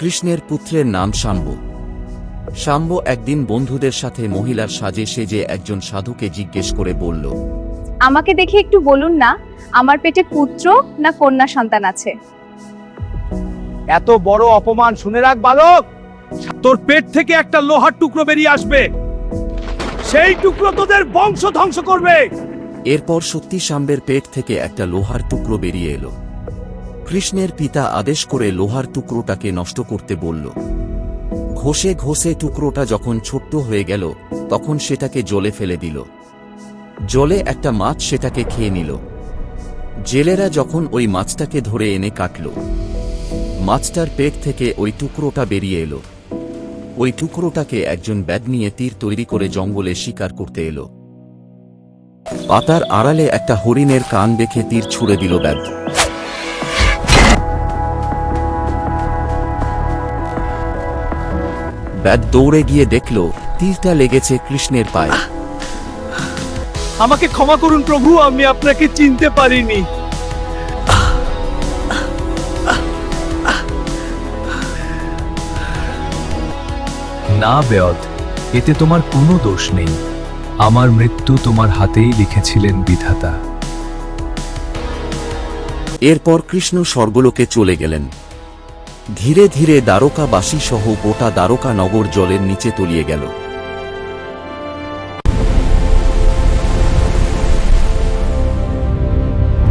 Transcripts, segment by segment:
কৃষ্ণের পুত্রের নাম শাম্ব। শাম্ব একদিন বন্ধুদের সাথে মহিলার সাজে সেজে একজন সাধুকে জিজ্ঞেস করে বলল, আমাকে দেখে একটু বলুন না, আমার পেটে পুত্র না কন্যা সন্তান আছে? এত বড় অপমান শুনে রাখ বালক, তোর পেট থেকে একটা লোহার টুকরো বেরিয়ে আসবে, সেই টুকরো তোদের বংশ ধ্বংস করবে। এরপর সত্যি শাম্বের পেট থেকে একটা লোহার টুকরো বেরিয়ে এলো। কৃষ্ণের পিতা আদেশ করে লোহার টুকরোটাকে নষ্ট করতে বলল। ঘষে ঘষে টুকরোটা যখন ছোট্ট হয়ে গেল, তখন সেটাকে জলে ফেলে দিল। জলে একটা মাছ সেটাকে খেয়ে নিল। জেলেরা যখন ওই মাছটাকে ধরে এনে কাটল, মাছটার পেট থেকে ওই টুকরোটা বেরিয়ে এলো। ওই টুকরোটাকে একজন ব্যাগ নিয়ে তীর তৈরি করে জঙ্গলে শিকার করতে এলো। পাতার আড়ালে একটা হরিণের কান দেখে তীর ছুঁড়ে দিল ব্যাগ। ব্যাগ দৌড়ে গিয়ে দেখল তীরটা লেগেছে কৃষ্ণের পায়ে। আমাকে ক্ষমা করুন প্রভু, আমি আপনাকে চিনতে পারিনি। না বেয়দ, এতে তোমার কোনো দোষ নেই। আমার মৃত্যু তোমার হাতেই লিখেছিলেন বিধাতা। এরপর কৃষ্ণ স্বর্গলোকে চলে গেলেন। ধীরে ধীরে দ্বারকাবাসী সহ গোটা দ্বারকা নগর জলের নিচে তলিয়ে গেল।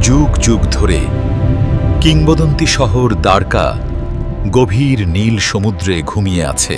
যুগ যুগ ধরে কিংবদন্তি শহর দ্বারকা গভীর নীল সমুদ্রে ঘুমিয়ে আছে।